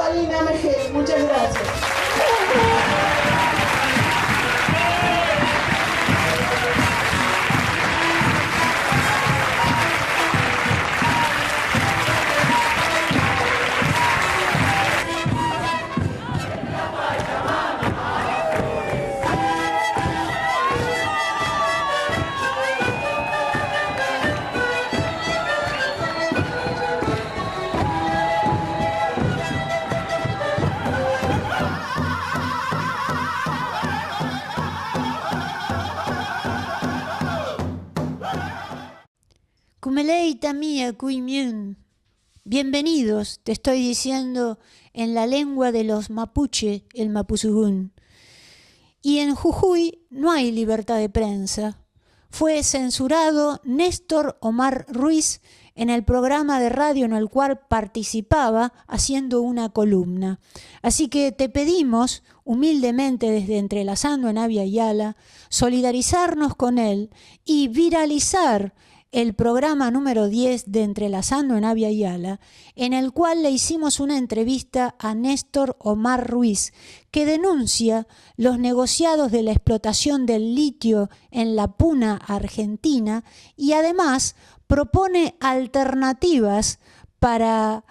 Alina Mejel. Muchas gracias. Kumeleita mía kuimiun. Bienvenidos, te estoy diciendo en la lengua de los mapuche, el mapuzugún. Y en Jujuy no hay libertad de prensa. Fue censurado Néstor Omar Ruiz en el programa de radio en el cual participaba haciendo una columna. Así que te pedimos, humildemente desde Entrelazando en Avia Yala, solidarizarnos con él y viralizar el programa número 10 de Entrelazando en Avia Yala, en el cual le hicimos una entrevista a Néstor Omar Ruiz, que denuncia los negociados de la explotación del litio en la Puna, Argentina, y además propone alternativas para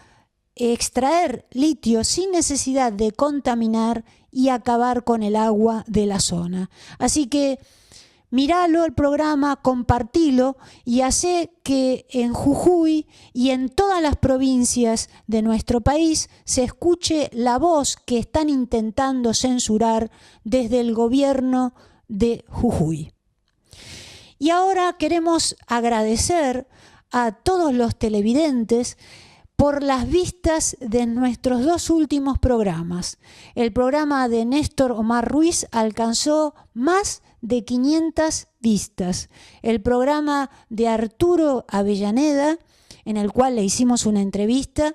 extraer litio sin necesidad de contaminar y acabar con el agua de la zona. Así que míralo el programa, compartilo y hace que en Jujuy y en todas las provincias de nuestro país se escuche la voz que están intentando censurar desde el gobierno de Jujuy. Y ahora queremos agradecer a todos los televidentes por las vistas de nuestros dos últimos programas. El programa de Néstor Omar Ruiz alcanzó más de 500 vistas. El programa de Arturo Avellaneda, en el cual le hicimos una entrevista,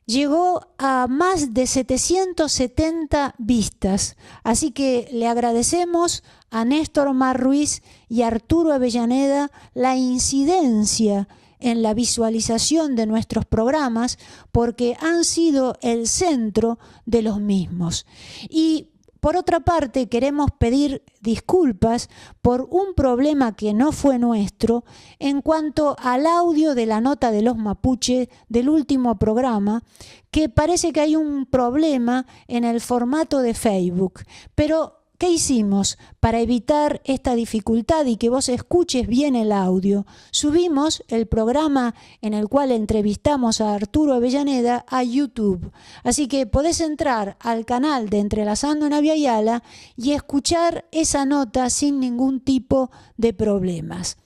llegó a más de 770 vistas. Así que le agradecemos a Néstor Omar Ruiz y a Arturo Avellaneda la incidencia en la visualización de nuestros programas, porque han sido el centro de los mismos. Y por otra parte, queremos pedir disculpas por un problema que no fue nuestro en cuanto al audio de la nota de los mapuches del último programa, que parece que hay un problema en el formato de Facebook. Pero ¿qué hicimos para evitar esta dificultad y que vos escuches bien el audio? Subimos el programa en el cual entrevistamos a Arturo Avellaneda a YouTube. Así que podés entrar al canal de Entrelazando en Avia Yala y escuchar esa nota sin ningún tipo de problemas.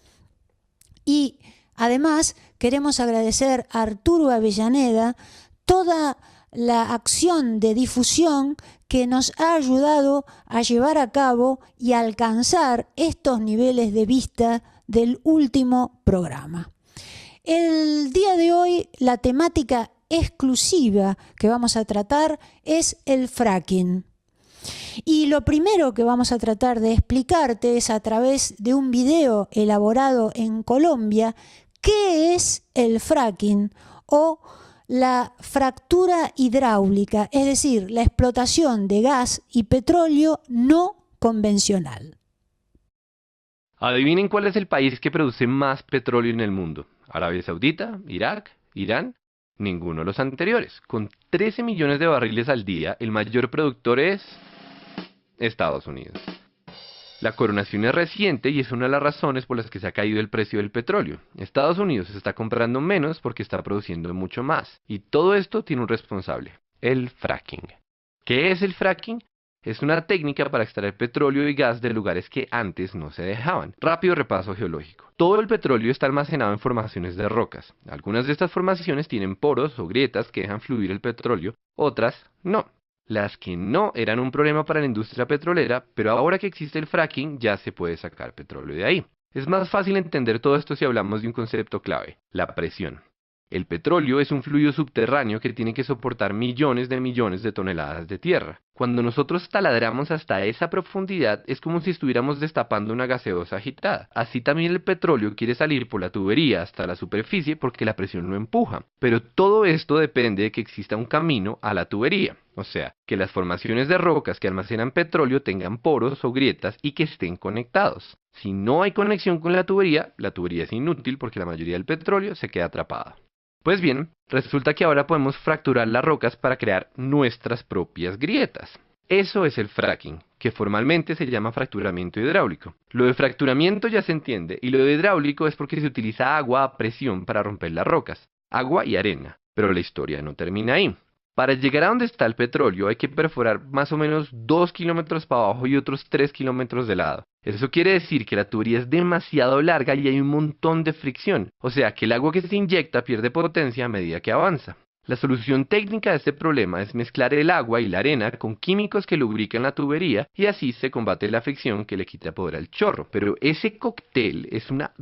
Y además queremos agradecer a Arturo Avellaneda toda la acción de difusión que nos ha ayudado a llevar a cabo y a alcanzar estos niveles de vista del último programa. El día de hoy la temática exclusiva que vamos a tratar es el fracking. Y lo primero que vamos a tratar de explicarte es a través de un video elaborado en Colombia, ¿qué es el fracking o la fractura hidráulica, es decir, la explotación de gas y petróleo no convencional? Adivinen cuál es el país que produce más petróleo en el mundo. ¿Arabia Saudita? ¿Irak? ¿Irán? Ninguno de los anteriores. Con 13 millones de barriles al día, el mayor productor es Estados Unidos. La coronación es reciente y es una de las razones por las que se ha caído el precio del petróleo. Estados Unidos está comprando menos porque está produciendo mucho más. Y todo esto tiene un responsable, el fracking. ¿Qué es el fracking? Es una técnica para extraer petróleo y gas de lugares que antes no se dejaban. Rápido repaso geológico. Todo el petróleo está almacenado en formaciones de rocas. Algunas de estas formaciones tienen poros o grietas que dejan fluir el petróleo, otras no. Las que no eran un problema para la industria petrolera, pero ahora que existe el fracking ya se puede sacar petróleo de ahí. Es más fácil entender todo esto si hablamos de un concepto clave, la presión. El petróleo es un fluido subterráneo que tiene que soportar millones de toneladas de tierra. Cuando nosotros taladramos hasta esa profundidad, es como si estuviéramos destapando una gaseosa agitada. Así también el petróleo quiere salir por la tubería hasta la superficie porque la presión lo empuja. Pero todo esto depende de que exista un camino a la tubería. O sea, que las formaciones de rocas que almacenan petróleo tengan poros o grietas y que estén conectados. Si no hay conexión con la tubería es inútil porque la mayoría del petróleo se queda atrapada. Pues bien, resulta que ahora podemos fracturar las rocas para crear nuestras propias grietas. Eso es el fracking, que formalmente se llama fracturamiento hidráulico. Lo de fracturamiento ya se entiende, y lo de hidráulico es porque se utiliza agua a presión para romper las rocas, agua y arena. Pero la historia no termina ahí. Para llegar a donde está el petróleo hay que perforar más o menos 2 kilómetros para abajo y otros 3 kilómetros de lado. Eso quiere decir que la tubería es demasiado larga y hay un montón de fricción, o sea que el agua que se inyecta pierde potencia a medida que avanza. La solución técnica de este problema es mezclar el agua y la arena con químicos que lubrican la tubería y así se combate la fricción que le quita poder al chorro. Pero ese cóctel es una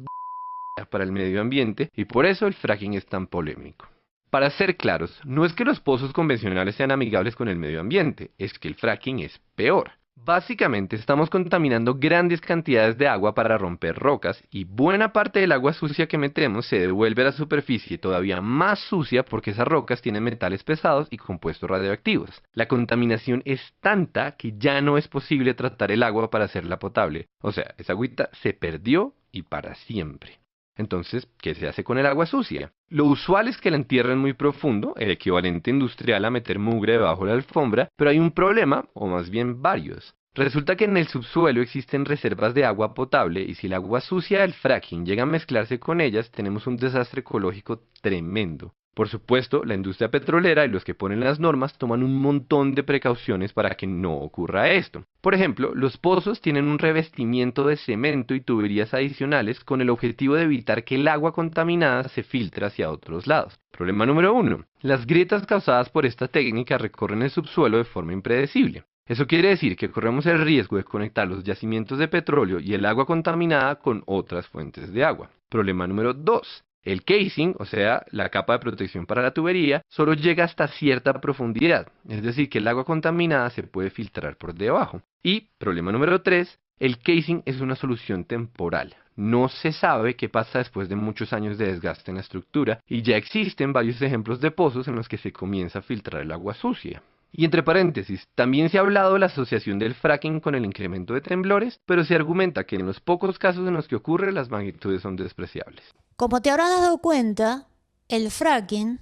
para el medio ambiente y por eso el fracking es tan polémico. Para ser claros, no es que los pozos convencionales sean amigables con el medio ambiente, es que el fracking es peor. Básicamente estamos contaminando grandes cantidades de agua para romper rocas y buena parte del agua sucia que metemos se devuelve a la superficie todavía más sucia porque esas rocas tienen metales pesados y compuestos radioactivos. La contaminación es tanta que ya no es posible tratar el agua para hacerla potable. O sea, esa agüita se perdió y para siempre. Entonces, ¿qué se hace con el agua sucia? Lo usual es que la entierren muy profundo, el equivalente industrial a meter mugre debajo de la alfombra, pero hay un problema, o más bien varios. Resulta que en el subsuelo existen reservas de agua potable y si el agua sucia del fracking llega a mezclarse con ellas, tenemos un desastre ecológico tremendo. Por supuesto, la industria petrolera y los que ponen las normas toman un montón de precauciones para que no ocurra esto. Por ejemplo, los pozos tienen un revestimiento de cemento y tuberías adicionales con el objetivo de evitar que el agua contaminada se filtre hacia otros lados. Problema número 1. Las grietas causadas por esta técnica recorren el subsuelo de forma impredecible. Eso quiere decir que corremos el riesgo de conectar los yacimientos de petróleo y el agua contaminada con otras fuentes de agua. Problema número 2. El casing, o sea, la capa de protección para la tubería, solo llega hasta cierta profundidad, es decir, que el agua contaminada se puede filtrar por debajo. Y, problema número 3, el casing es una solución temporal. No se sabe qué pasa después de muchos años de desgaste en la estructura, y ya existen varios ejemplos de pozos en los que se comienza a filtrar el agua sucia. Y entre paréntesis, también se ha hablado de la asociación del fracking con el incremento de temblores, pero se argumenta que en los pocos casos en los que ocurre las magnitudes son despreciables. Como te habrás dado cuenta, el fracking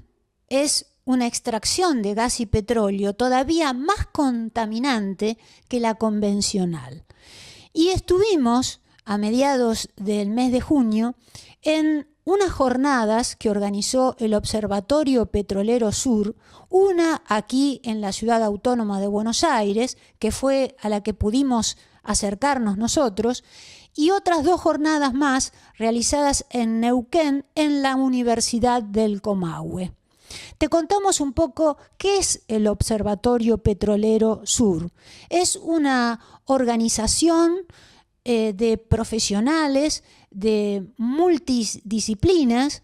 es una extracción de gas y petróleo todavía más contaminante que la convencional. Y estuvimos a mediados del mes de junio en unas jornadas que organizó el Observatorio Petrolero Sur, una aquí en la Ciudad Autónoma de Buenos Aires, que fue a la que pudimos acercarnos nosotros, y otras 2 jornadas más realizadas en Neuquén en la Universidad del Comahue. Te contamos un poco qué es el Observatorio Petrolero Sur. Es una organización de profesionales de multidisciplinas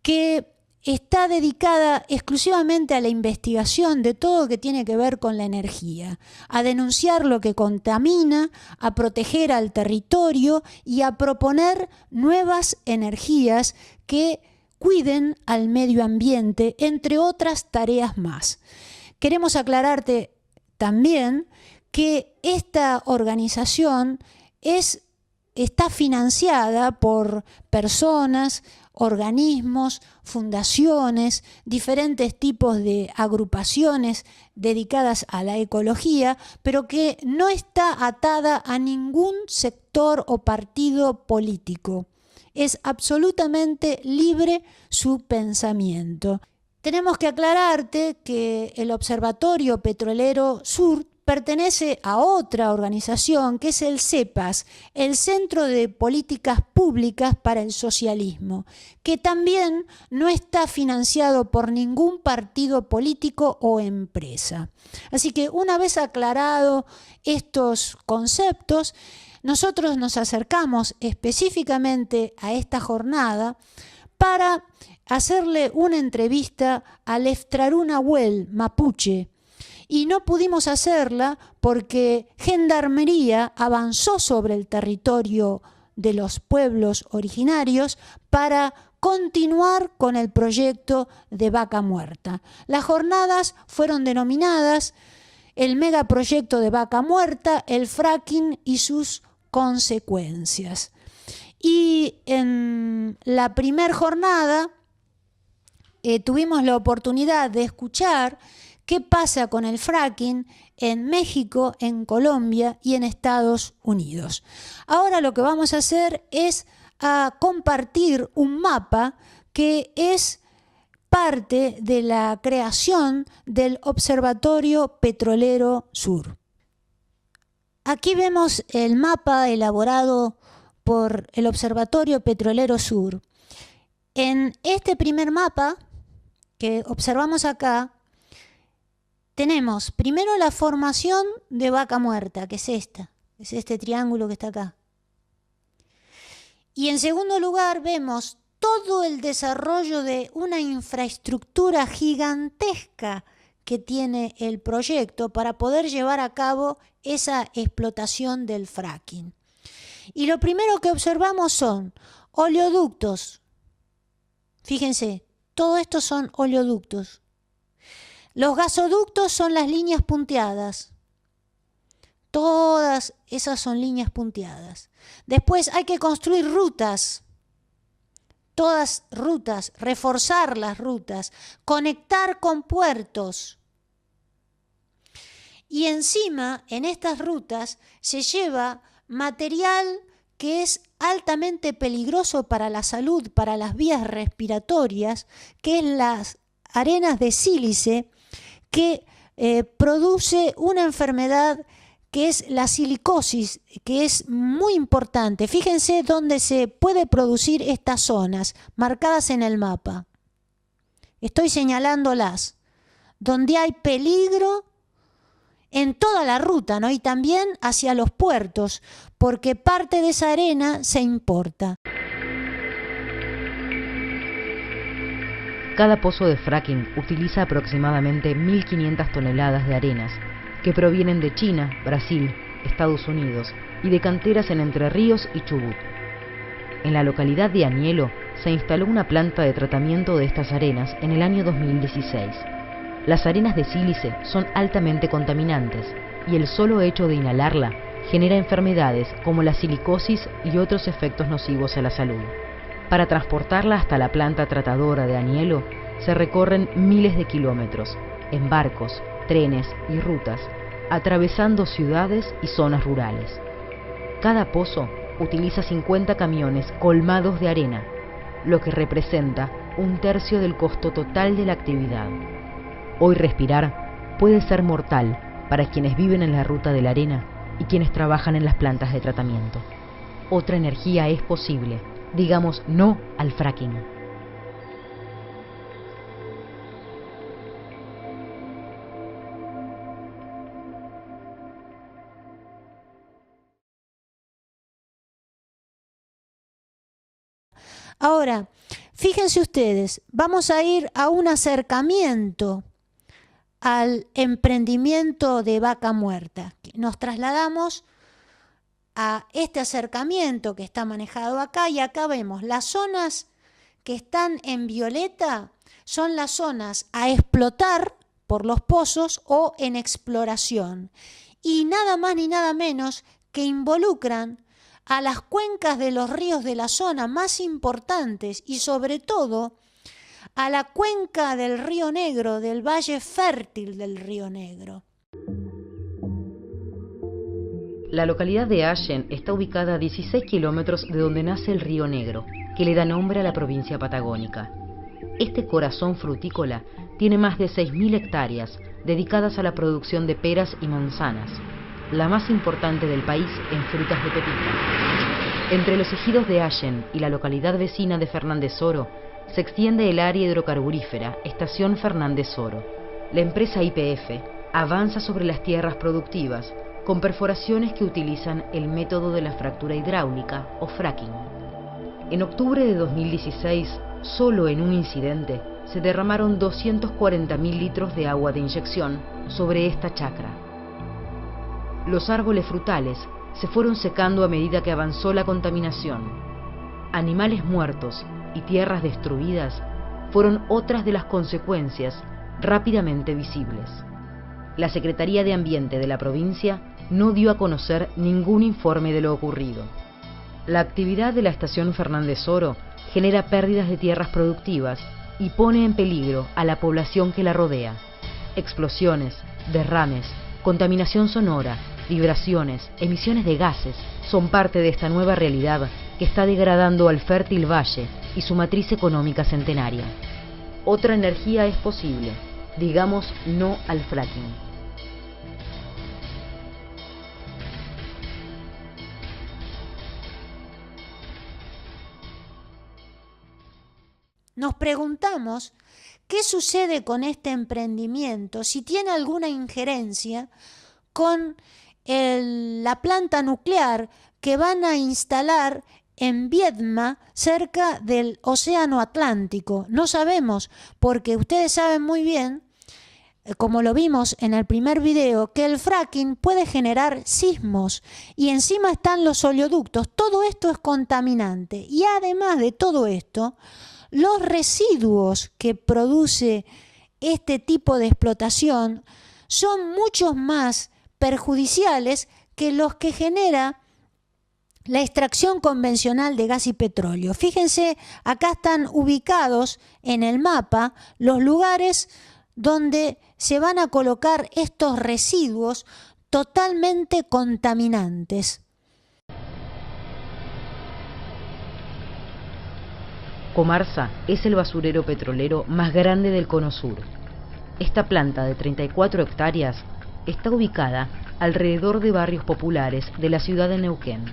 que está dedicada exclusivamente a la investigación de todo lo que tiene que ver con la energía, a denunciar lo que contamina, a proteger al territorio y a proponer nuevas energías que cuiden al medio ambiente, entre otras tareas más. Queremos aclararte también que esta organización está financiada por personas, organismos, fundaciones, diferentes tipos de agrupaciones dedicadas a la ecología, pero que no está atada a ningún sector o partido político. Es absolutamente libre su pensamiento. Tenemos que aclararte que el Observatorio Petrolero Sur pertenece a otra organización que es el CEPAS, el Centro de Políticas Públicas para el Socialismo, que también no está financiado por ningún partido político o empresa. Así que una vez aclarado estos conceptos, nosotros nos acercamos específicamente a esta jornada para hacerle una entrevista a Leftraru Nahuel mapuche y no pudimos hacerla porque Gendarmería avanzó sobre el territorio de los pueblos originarios para continuar con el proyecto de Vaca Muerta. Las jornadas fueron denominadas el megaproyecto de Vaca Muerta, el fracking y sus consecuencias. Y en la primera jornada tuvimos la oportunidad de escuchar qué pasa con el fracking en México, en Colombia y en Estados Unidos. Ahora lo que vamos a hacer es compartir un mapa que es parte de la creación del Observatorio Petrolero Sur. Aquí vemos el mapa elaborado por el Observatorio Petrolero Sur. En este primer mapa que observamos acá, tenemos primero la formación de Vaca Muerta, que es esta, es este triángulo que está acá. Y en segundo lugar vemos todo el desarrollo de una infraestructura gigantesca que tiene el proyecto para poder llevar a cabo esa explotación del fracking. Y lo primero que observamos son oleoductos. Fíjense, todo esto son oleoductos. Los gasoductos son las líneas punteadas. Todas esas son líneas punteadas. Después hay que construir rutas. Todas rutas, reforzar las rutas, conectar con puertos. Y encima, en estas rutas, se lleva material que es altamente peligroso para la salud, para las vías respiratorias, que es las arenas de sílice, que produce una enfermedad que es la silicosis, que es muy importante. Fíjense dónde se puede producir estas zonas, marcadas en el mapa. Estoy señalándolas, donde hay peligro en toda la ruta, ¿no? Y también hacia los puertos, porque parte de esa arena se importa. Cada pozo de fracking utiliza aproximadamente 1.500 toneladas de arenas que provienen de China, Brasil, Estados Unidos y de canteras en Entre Ríos y Chubut. En la localidad de Anielo se instaló una planta de tratamiento de estas arenas en el año 2016. Las arenas de sílice son altamente contaminantes y el solo hecho de inhalarla genera enfermedades como la silicosis y otros efectos nocivos a la salud. Para transportarla hasta la planta tratadora de Anielo se recorren miles de kilómetros, en barcos, trenes y rutas, atravesando ciudades y zonas rurales. Cada pozo utiliza 50 camiones colmados de arena, lo que representa 1/3 del costo total de la actividad. Hoy respirar puede ser mortal para quienes viven en la ruta de la arena y quienes trabajan en las plantas de tratamiento. Otra energía es posible. Digamos no al fracking. Ahora, fíjense ustedes, vamos a ir a un acercamiento al emprendimiento de Vaca Muerta. Nos trasladamos a este acercamiento que está manejado acá y acá vemos las zonas que están en violeta son las zonas a explotar por los pozos o en exploración y nada más ni nada menos que involucran a las cuencas de los ríos de la zona más importantes y sobre todo a la cuenca del Río Negro, del valle fértil del Río Negro. La localidad de Allen está ubicada a 16 kilómetros de donde nace el Río Negro, que le da nombre a la provincia patagónica. Este corazón frutícola tiene más de 6.000 hectáreas dedicadas a la producción de peras y manzanas, la más importante del país en frutas de pepita. Entre los ejidos de Allen y la localidad vecina de Fernández Oro se extiende el área hidrocarburífera Estación Fernández Oro. La empresa YPF avanza sobre las tierras productivas con perforaciones que utilizan el método de la fractura hidráulica o fracking. En octubre de 2016, solo en un incidente, se derramaron 240.000 litros de agua de inyección sobre esta chacra. Los árboles frutales se fueron secando a medida que avanzó la contaminación. Animales muertos y tierras destruidas fueron otras de las consecuencias rápidamente visibles. La Secretaría de Ambiente de la provincia no dio a conocer ningún informe de lo ocurrido. La actividad de la estación Fernández Oro genera pérdidas de tierras productivas y pone en peligro a la población que la rodea. Explosiones, derrames, contaminación sonora, vibraciones, emisiones de gases son parte de esta nueva realidad que está degradando al fértil valle y su matriz económica centenaria. Otra energía es posible, digamos no al fracking. Nos preguntamos qué sucede con este emprendimiento, si tiene alguna injerencia con la planta nuclear que van a instalar en Viedma, cerca del Océano Atlántico. No sabemos, porque ustedes saben muy bien, como lo vimos en el primer video, que el fracking puede generar sismos y encima están los oleoductos. Todo esto es contaminante y además de todo esto, los residuos que produce este tipo de explotación son muchos más perjudiciales que los que genera la extracción convencional de gas y petróleo. Fíjense, acá están ubicados en el mapa los lugares donde se van a colocar estos residuos totalmente contaminantes. Comarsa es el basurero petrolero más grande del Cono Sur. Esta planta de 34 hectáreas está ubicada alrededor de barrios populares de la ciudad de Neuquén.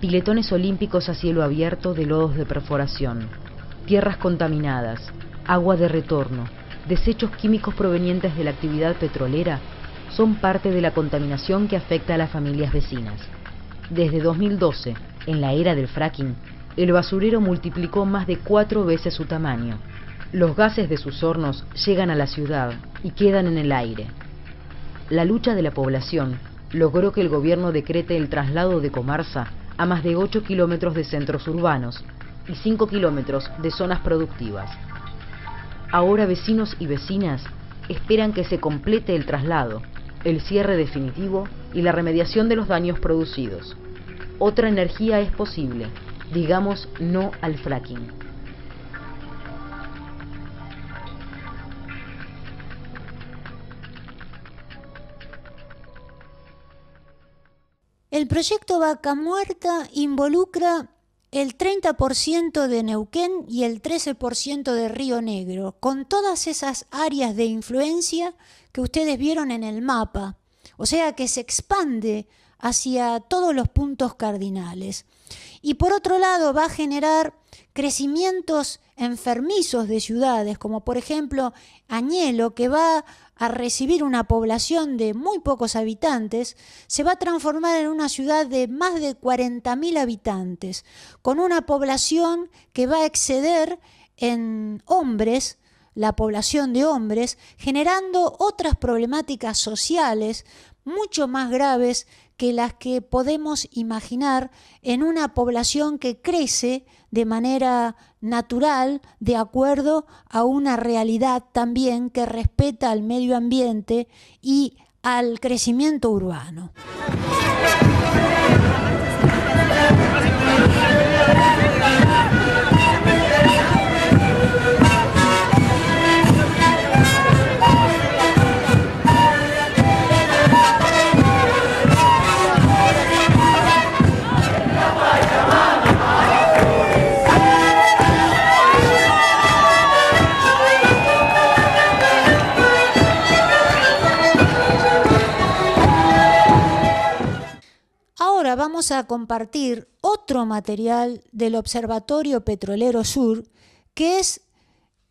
Piletones olímpicos a cielo abierto de lodos de perforación, tierras contaminadas, agua de retorno, desechos químicos provenientes de la actividad petrolera son parte de la contaminación que afecta a las familias vecinas. Desde 2012, en la era del fracking, el basurero multiplicó más de 4 veces su tamaño. Los gases de sus hornos llegan a la ciudad y quedan en el aire. La lucha de la población logró que el gobierno decrete el traslado de Comarsa a más de 8 kilómetros de centros urbanos y 5 kilómetros de zonas productivas. Ahora vecinos y vecinas esperan que se complete el traslado, el cierre definitivo y la remediación de los daños producidos. Otra energía es posible, digamos no al fracking. El proyecto Vaca Muerta involucra el 30% de Neuquén y el 13% de Río Negro, con todas esas áreas de influencia que ustedes vieron en el mapa. O sea que se expande hacia todos los puntos cardinales. Y por otro lado va a generar crecimientos enfermizos de ciudades, como por ejemplo Añelo, que va a recibir una población de muy pocos habitantes, se va a transformar en una ciudad de más de 40.000 habitantes, con una población que va a exceder en hombres, la población de hombres, generando otras problemáticas sociales mucho más graves que las que podemos imaginar en una población que crece de manera natural, de acuerdo a una realidad también que respeta al medio ambiente y al crecimiento urbano. Ahora vamos a compartir otro material del Observatorio Petrolero Sur, que es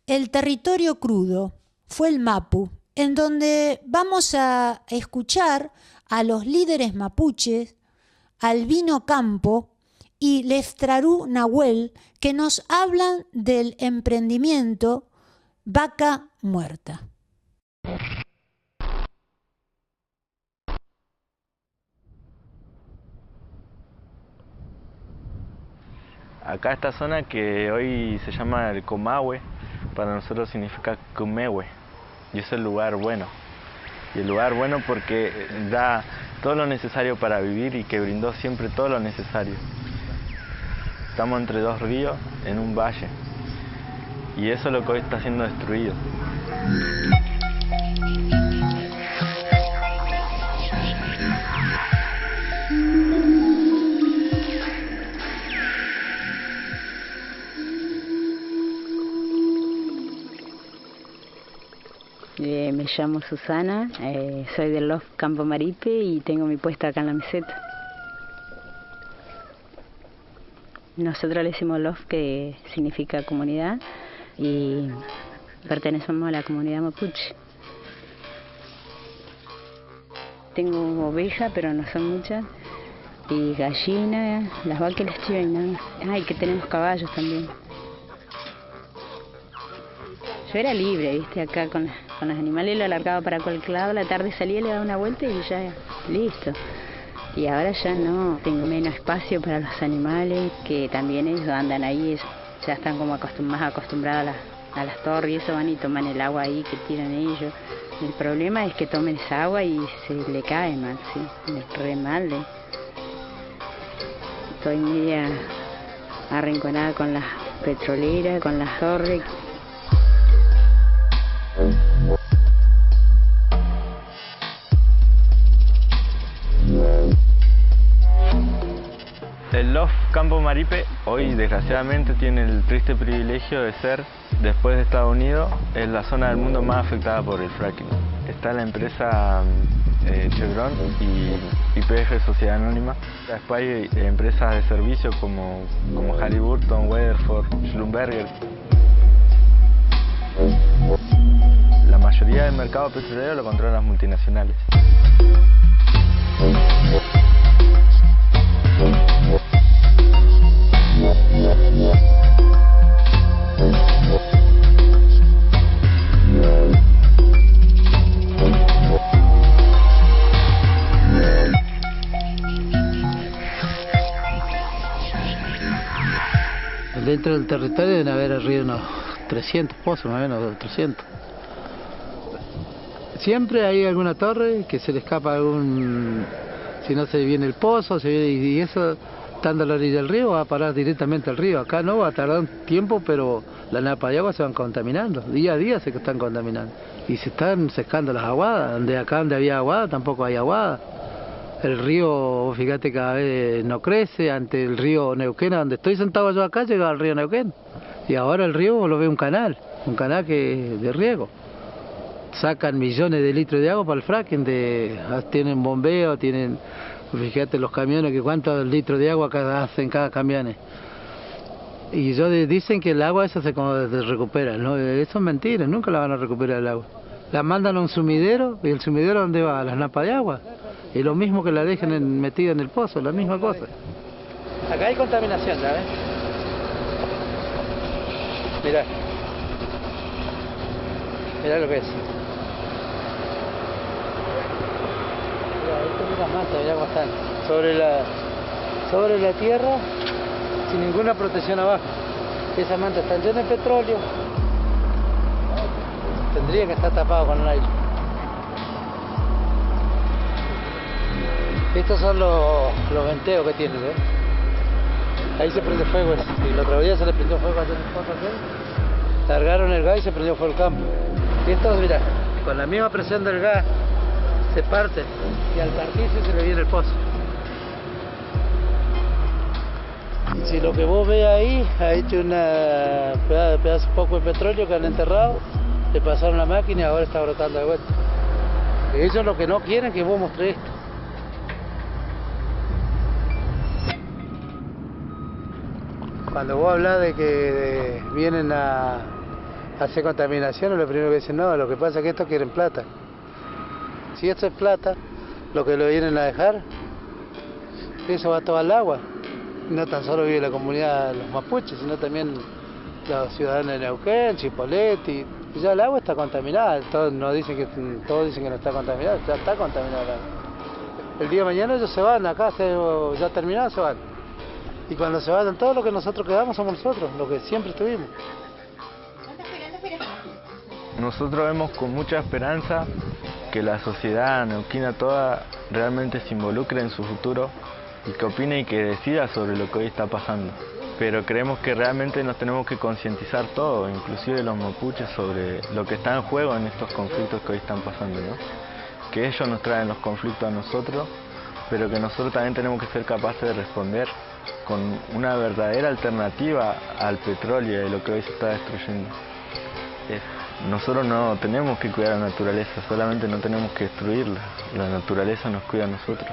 el territorio crudo, fue el Mapu, en donde vamos a escuchar a los líderes mapuches, Albino Campo y Leftraru Nahuel, que nos hablan del emprendimiento Vaca Muerta. Acá esta zona que hoy se llama el Comahue, para nosotros significa Cumewe, y es el lugar bueno. Y el lugar bueno porque da todo lo necesario para vivir y que brindó siempre todo lo necesario. Estamos entre dos ríos en un valle, y eso es lo que hoy está siendo destruido. Me llamo Susana, soy del Loft Campo Maripe y tengo mi puesto acá en la meseta. Nosotros le decimos Loft, que significa comunidad, y pertenecemos a la comunidad mapuche. Tengo ovejas, pero no son muchas, y gallinas, las vacas y las chivas y nada más. Ah, y que tenemos caballos también. Yo era libre, viste, acá con los animales lo alargaba para cualquier lado, la tarde salía, le daba una vuelta y ya, listo. Y ahora ya no, tengo menos espacio para los animales, que también ellos andan ahí, ya están como más acostumbrados a las torres, y eso van y toman el agua ahí que tiran ellos. El problema es que tomen esa agua y se le cae mal, sí, re mal. Estoy media arrinconada con las petroleras, con las torres. El Loft Campo Maripe hoy desgraciadamente tiene el triste privilegio de ser, después de Estados Unidos, es la zona del mundo más afectada por el fracking. Está la empresa Chevron y YPF Sociedad Anónima. Después hay empresas de servicio como Halliburton, Weatherford, Schlumberger. La mayoría del mercado petrolero lo controlan las multinacionales. Dentro del territorio deben haber arriba unos 300 pozos, más o menos 300. Siempre hay alguna torre que se le escapa algún... Si no se viene el pozo, y eso, estando a la orilla del río, va a parar directamente al río. Acá no, va a tardar un tiempo, pero las napas de agua se van contaminando. Día a día se están contaminando. Y se están secando las aguadas. Acá donde había aguada, tampoco hay aguada. El río, fíjate, cada vez no crece. Ante el río Neuquén, donde estoy sentado yo acá, llega al río Neuquén. Y ahora el río lo ve un canal que de riego. Sacan millones de litros de agua para el fracking, tienen bombeo, tienen, fíjate los camiones, que cuántos litros de agua hacen cada camión. Y dicen que el agua esa se recupera, ¿no? Eso es mentira, nunca la van a recuperar el agua. La mandan a un sumidero, y el sumidero ¿dónde va? A las napas de agua. Y lo mismo que la dejen metida en el pozo, la misma cosa. Acá hay contaminación, ¿sabes? Mirá lo que es. Esto es una manta, mirá cómo están. Sobre la tierra, sin ninguna protección abajo. Esas mantas están llenas de petróleo. Tendría que estar tapado con nylon. Estos son los venteos que tienen, ¿ves? Ahí se prende fuego. Y la otra día se le prendió fuego allá en el fondo aquel. Largaron el gas y se prendió fuego el campo. Y estos, mirá, con la misma presión del gas se parte y al partirse se le viene el pozo. Si lo que vos ves ahí ha hecho una pedazo poco de petróleo que han enterrado, le pasaron la máquina y ahora está brotando de vuelta. Ellos lo que no quieren es que vos mostres esto. Cuando vos hablas de que vienen a hacer contaminación, lo primero que dicen, no, lo que pasa es que estos quieren plata. Si esto es plata, lo que lo vienen a dejar, eso va todo al agua. No tan solo vive la comunidad de los mapuches, sino también los ciudadanos de Neuquén, Chipoleti. Y ya el agua está contaminada, todos dicen que no está contaminada, ya está contaminada el agua. El día de mañana ellos se van, acá ya terminados se van. Y cuando se vayan todos, los que nosotros quedamos somos nosotros, los que siempre estuvimos. Nosotros vemos con mucha esperanza que la sociedad neuquina toda realmente se involucre en su futuro y que opine y que decida sobre lo que hoy está pasando. Pero creemos que realmente nos tenemos que concientizar todos, inclusive los mapuches, sobre lo que está en juego en estos conflictos que hoy están pasando, ¿no? Que ellos nos traen los conflictos a nosotros, pero que nosotros también tenemos que ser capaces de responder con una verdadera alternativa al petróleo y de lo que hoy se está destruyendo. Nosotros no tenemos que cuidar la naturaleza, solamente no tenemos que destruirla. La naturaleza nos cuida a nosotros.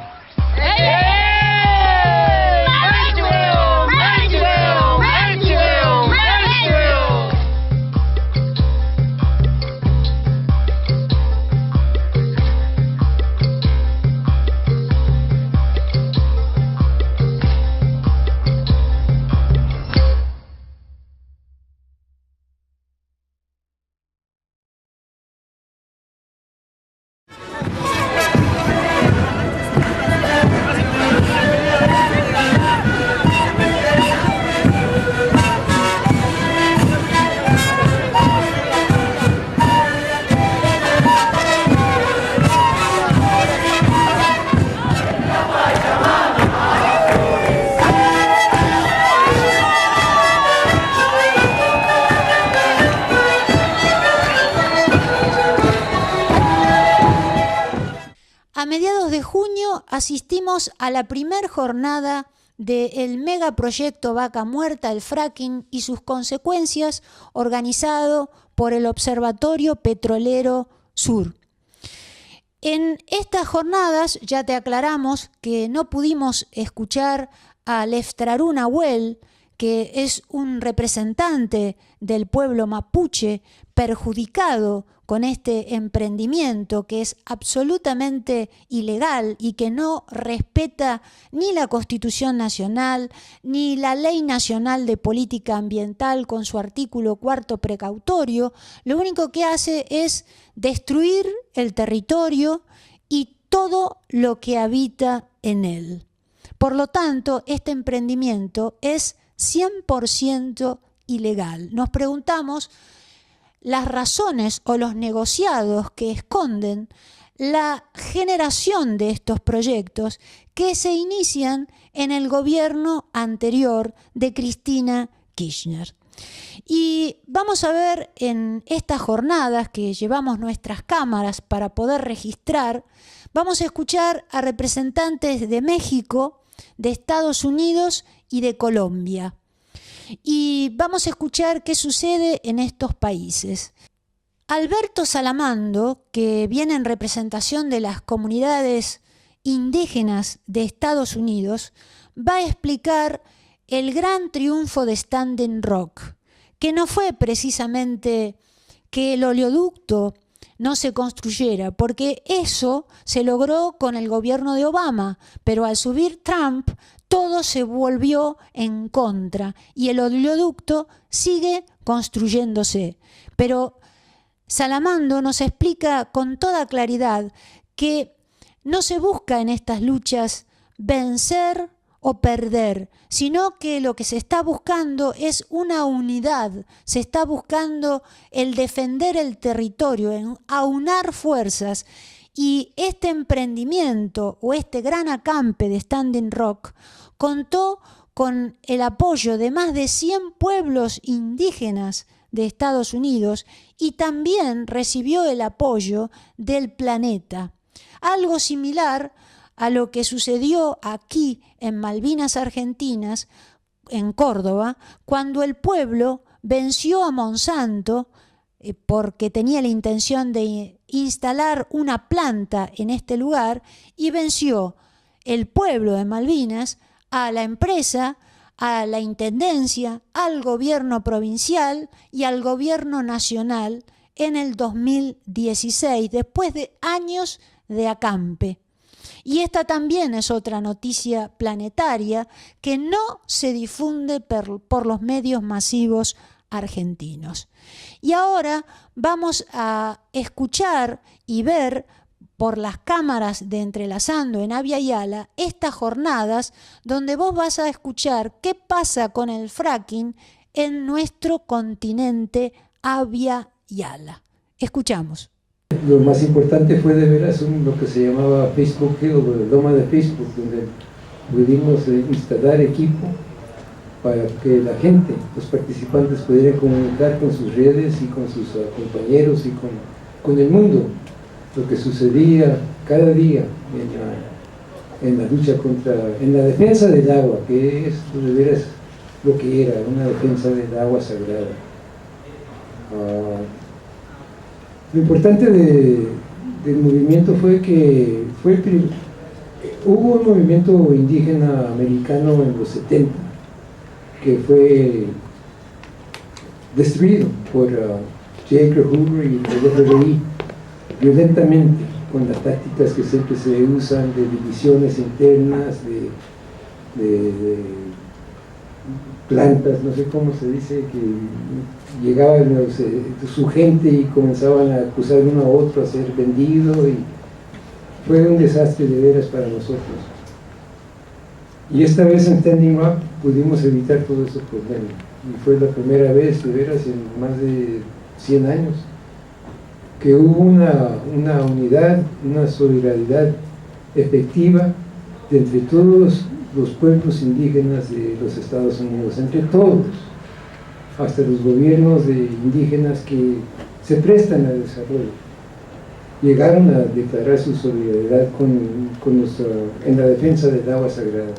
A mediados de junio asistimos a la primer jornada del megaproyecto Vaca Muerta, el fracking y sus consecuencias, organizado por el Observatorio Petrolero Sur. En estas jornadas ya te aclaramos que no pudimos escuchar a Leftrarún Nahuel, que es un representante del pueblo mapuche perjudicado con este emprendimiento que es absolutamente ilegal y que no respeta ni la Constitución Nacional ni la Ley Nacional de Política Ambiental con su artículo 4º precautorio. Lo único que hace es destruir el territorio y todo lo que habita en él. Por lo tanto, este emprendimiento es 100% ilegal. Nos preguntamos las razones o los negociados que esconden la generación de estos proyectos que se inician en el gobierno anterior de Cristina Kirchner. Y vamos a ver en estas jornadas que llevamos nuestras cámaras para poder registrar, vamos a escuchar a representantes de México, de Estados Unidos y de Colombia. Y vamos a escuchar qué sucede en estos países. Alberto Salamando, que viene en representación de las comunidades indígenas de Estados Unidos, va a explicar el gran triunfo de Standing Rock, que no fue precisamente que el oleoducto no se construyera, porque eso se logró con el gobierno de Obama, pero al subir Trump todo se volvió en contra y el oleoducto sigue construyéndose. Pero Salamando nos explica con toda claridad que no se busca en estas luchas vencer o perder, sino que lo que se está buscando es una unidad, se está buscando el defender el territorio, aunar fuerzas. Y este emprendimiento o este gran acampe de Standing Rock contó con el apoyo de más de 100 pueblos indígenas de Estados Unidos y también recibió el apoyo del planeta. Algo similar a lo que sucedió aquí en Malvinas Argentinas, en Córdoba, cuando el pueblo venció a Monsanto porque tenía la intención de instalar una planta en este lugar y venció el pueblo de Malvinas a la empresa, a la intendencia, al gobierno provincial y al gobierno nacional en el 2016, después de años de acampe. Y esta también es otra noticia planetaria que no se difunde por los medios masivos argentinos. Y ahora vamos a escuchar y ver por las cámaras de Entrelazando en Abya Yala estas jornadas donde vos vas a escuchar qué pasa con el fracking en nuestro continente Abya Yala. Escuchamos. Lo más importante fue de veras lo que se llamaba Facebook Hill, o Loma de Facebook, donde pudimos instalar equipo para que la gente, los participantes, pudieran comunicar con sus redes y con sus compañeros y con el mundo lo que sucedía cada día en la lucha en la defensa del agua, que es de veras lo que era, una defensa del agua sagrada. Lo importante del movimiento fue que hubo un movimiento indígena americano en los 70 que fue destruido por J. Edgar Hoover y el FBI violentamente, con las tácticas que siempre se usan de divisiones internas, de plantas, no sé cómo se dice, que llegaban su gente y comenzaban a acusar uno a otro a ser vendido, y fue un desastre de veras para nosotros. Y esta vez en Standing Rock pudimos evitar todos esos problemas, y fue la primera vez de veras en más de 100 años que hubo una unidad, una solidaridad efectiva entre todos los pueblos indígenas de los Estados Unidos, entre todos, hasta los gobiernos indígenas que se prestan al desarrollo. Llegaron a declarar su solidaridad en la defensa del agua sagrada.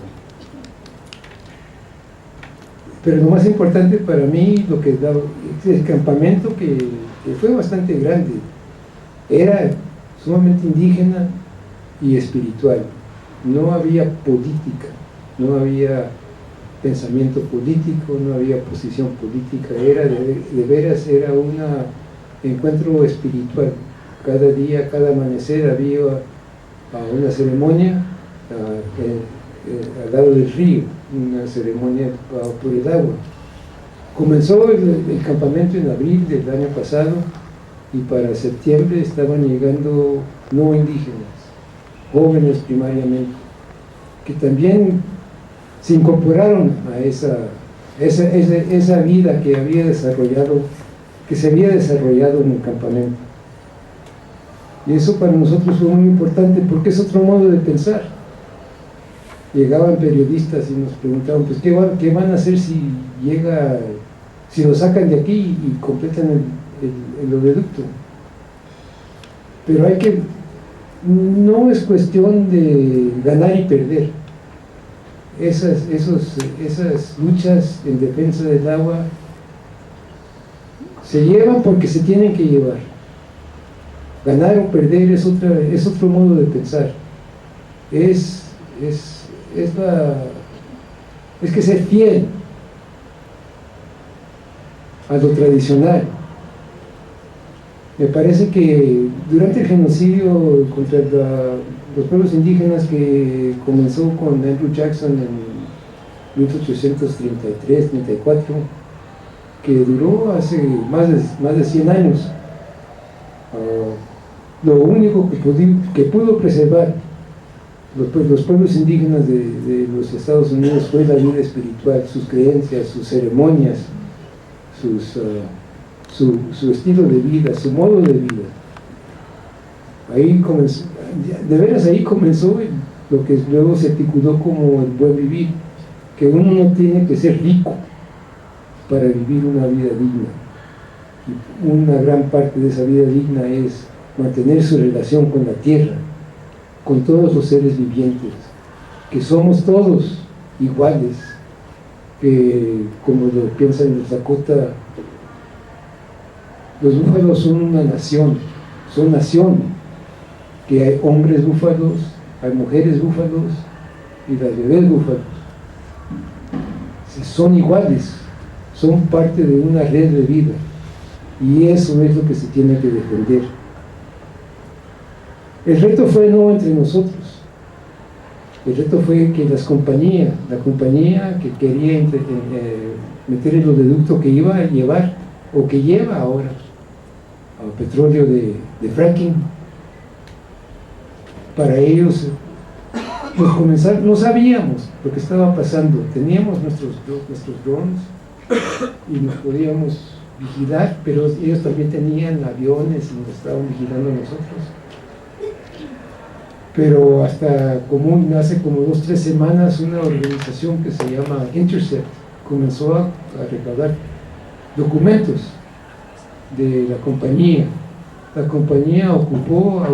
Pero lo más importante para mí, el campamento que fue bastante grande, era sumamente indígena y espiritual. No había política, no había pensamiento político, no había posición política, era de veras era un encuentro espiritual. Cada día, cada amanecer había una ceremonia al lado del río, una ceremonia por el agua. Comenzó el campamento en abril del año pasado, y para septiembre estaban llegando no indígenas, jóvenes primariamente, que también se incorporaron a esa vida que se había desarrollado en el campamento. Y eso para nosotros fue muy importante, porque es otro modo de pensar. Llegaban periodistas y nos preguntaban, pues ¿qué van a hacer si lo sacan de aquí y completan el oleoducto? Pero no es cuestión de ganar y perder. Esas luchas en defensa del agua se llevan porque se tienen que llevar. Ganar o perder es otro modo de pensar. Es que ser fiel a lo tradicional. Me parece que durante el genocidio contra los pueblos indígenas, que comenzó con Andrew Jackson en 1833-34, que duró hace más de 100 años, lo único que pudo preservar los pueblos indígenas de los Estados Unidos fue la vida espiritual, sus creencias, sus ceremonias, su estilo de vida, su modo de vida. Ahí comenzó lo que luego se articuló como el buen vivir, que uno no tiene que ser rico para vivir una vida digna. Y una gran parte de esa vida digna es mantener su relación con la tierra, con todos los seres vivientes, que somos todos iguales, que como lo piensan los Dakota, los búfalos son una nación, son nación, que hay hombres búfalos, hay mujeres búfalos y las bebés búfalos. Son iguales, son parte de una red de vida, y eso es lo que se tiene que defender. El reto fue no entre nosotros, el reto fue que la compañía que quería meter el oleoducto que iba a llevar, o que lleva ahora, al petróleo de fracking, para ellos, no sabíamos lo que estaba pasando. Teníamos nuestros drones y nos podíamos vigilar, pero ellos también tenían aviones y nos estaban vigilando a nosotros. Pero hace como 2 o 3 semanas, una organización que se llama Intercept comenzó a recaudar documentos de la compañía. La compañía ocupó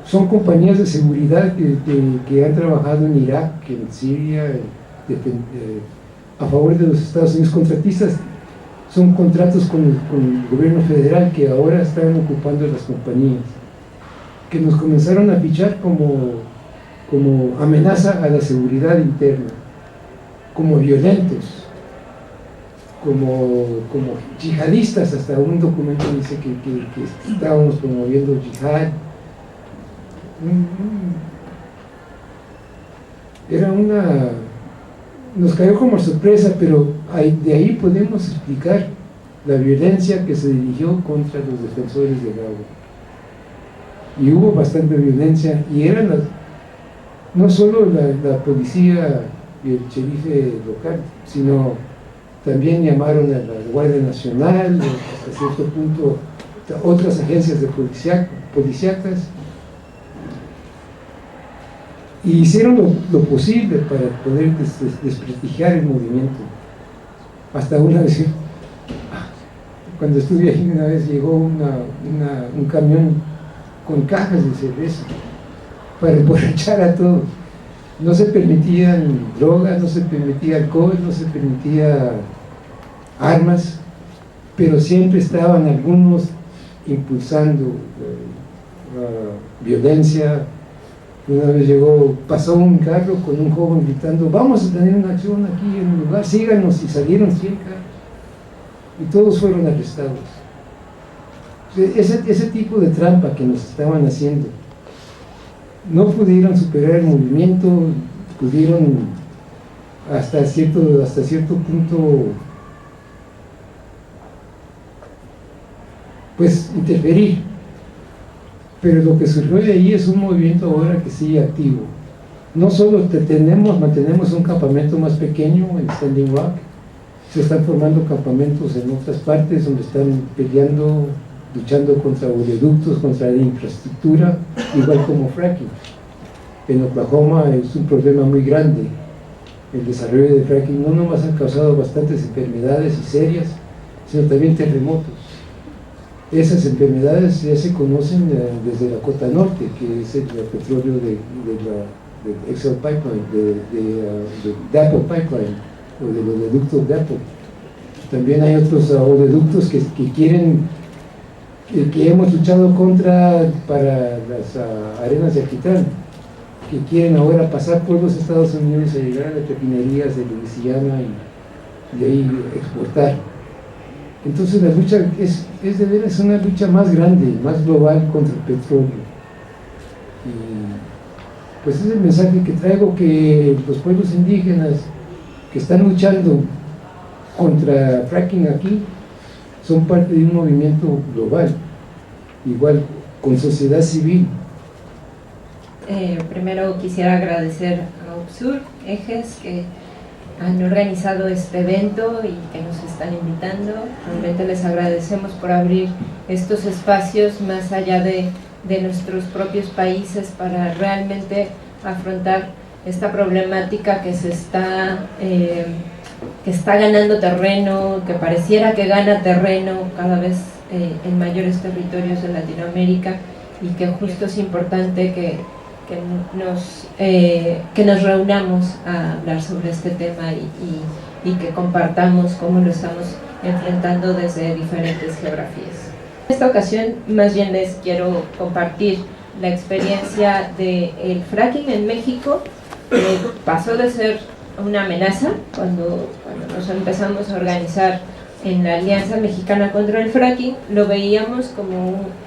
son compañías de seguridad que han trabajado en Irak, en Siria, a favor de los Estados Unidos. Contratistas, son contratos con el gobierno federal que ahora están ocupando las compañías, que nos comenzaron a fichar como amenaza a la seguridad interna, como violentos, como yihadistas. Hasta un documento dice que estábamos promoviendo yihad. Nos cayó como sorpresa, pero de ahí podemos explicar la violencia que se dirigió contra los defensores del agua. Y hubo bastante violencia, y eran no solo la policía y el sheriff local, sino también llamaron a la Guardia Nacional, hasta cierto punto otras agencias de policíacas, y hicieron lo posible para poder desprestigiar el movimiento. Hasta una vez, cuando estuve ahí, una vez llegó un camión con cajas de cerveza para emborrachar a todos. No se permitían drogas, no se permitía alcohol, no se permitía armas, pero siempre estaban algunos impulsando violencia. Una vez pasó un carro con un joven gritando: vamos a tener una acción aquí en el lugar, síganos, y salieron 100 carros y todos fueron arrestados. Ese tipo de trampa que nos estaban haciendo, no pudieron superar el movimiento, pudieron hasta cierto punto pues interferir. Pero lo que surgió de ahí es un movimiento ahora que sigue activo. No solo mantenemos un campamento más pequeño en Standing Rock, se están formando campamentos en otras partes donde están peleando, luchando contra oleoductos, contra la infraestructura, igual como fracking. En Oklahoma es un problema muy grande. El desarrollo de fracking no nomás ha causado bastantes enfermedades y serias, sino también terremotos. Esas enfermedades ya se conocen desde la Cota Norte, que es el petróleo de Exxon Pipeline, de DAPL Pipeline, o de los oleoductos DAPL. También hay otros oleoductos que hemos luchado contra para las arenas de Alquitrán, que quieren ahora pasar por los Estados Unidos y llegar a las refinerías de Luisiana y de ahí exportar. Entonces la lucha es de veras una lucha más grande, más global contra el petróleo. Y pues es el mensaje que traigo, que los pueblos indígenas que están luchando contra fracking aquí son parte de un movimiento global, igual con sociedad civil. Primero quisiera agradecer a UPSUR, EJES, que han organizado este evento y que nos están invitando. Realmente les agradecemos por abrir estos espacios más allá de nuestros propios países para realmente afrontar esta problemática que está ganando terreno, que pareciera que gana terreno cada vez en mayores territorios de Latinoamérica, y que justo es importante que nos reunamos a hablar sobre este tema y que compartamos cómo lo estamos enfrentando desde diferentes geografías. En esta ocasión más bien les quiero compartir la experiencia del fracking en México. Pasó de ser una amenaza cuando nos empezamos a organizar en la Alianza Mexicana contra el Fracking. Lo veíamos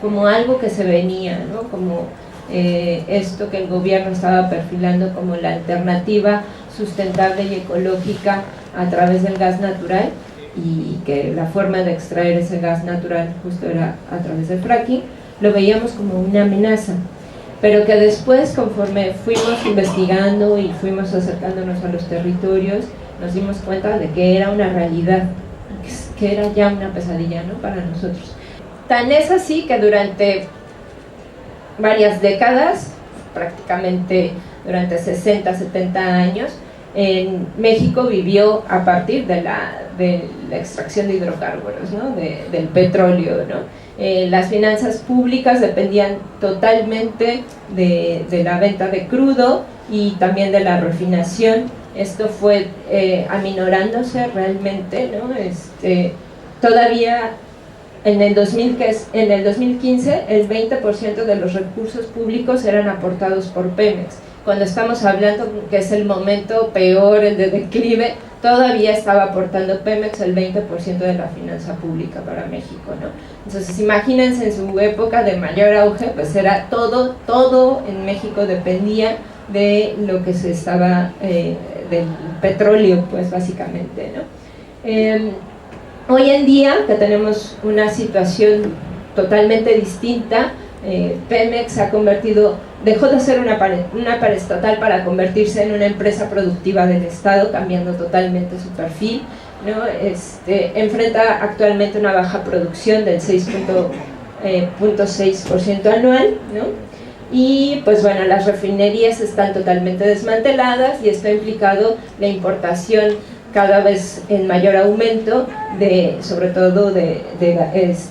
como algo que se venía, ¿no? Como esto que el gobierno estaba perfilando como la alternativa sustentable y ecológica a través del gas natural, y que la forma de extraer ese gas natural justo era a través del fracking. lo veíamos como una amenaza, pero que después, conforme fuimos investigando y fuimos acercándonos a los territorios, nos dimos cuenta de que era una realidad, que era ya una pesadilla, ¿no?, para nosotros. Tan es así que durante varias décadas, prácticamente durante 60, 70 años, en México vivió a partir de la extracción de hidrocarburos, ¿no?, del petróleo, ¿no? Las finanzas públicas dependían totalmente de la venta de crudo y también de la refinación. Esto fue aminorándose realmente, ¿no? Todavía en el 2015 el 20% de los recursos públicos eran aportados por Pemex. Cuando estamos hablando que es el momento peor, el de declive, todavía estaba aportando Pemex el 20% de la finanza pública para México, ¿no? Entonces imagínense, en su época de mayor auge, pues era todo en México dependía de lo que se estaba, del petróleo, pues básicamente, ¿no? Hoy en día, que tenemos una situación totalmente distinta, Pemex se ha convertido, dejó de ser una paraestatal para convertirse en una empresa productiva del Estado, cambiando totalmente su perfil, ¿no? Enfrenta actualmente una baja producción del 6.6% anual, ¿no? Y pues bueno, las refinerías están totalmente desmanteladas y esto ha implicado la importación cada vez en mayor aumento, sobre todo de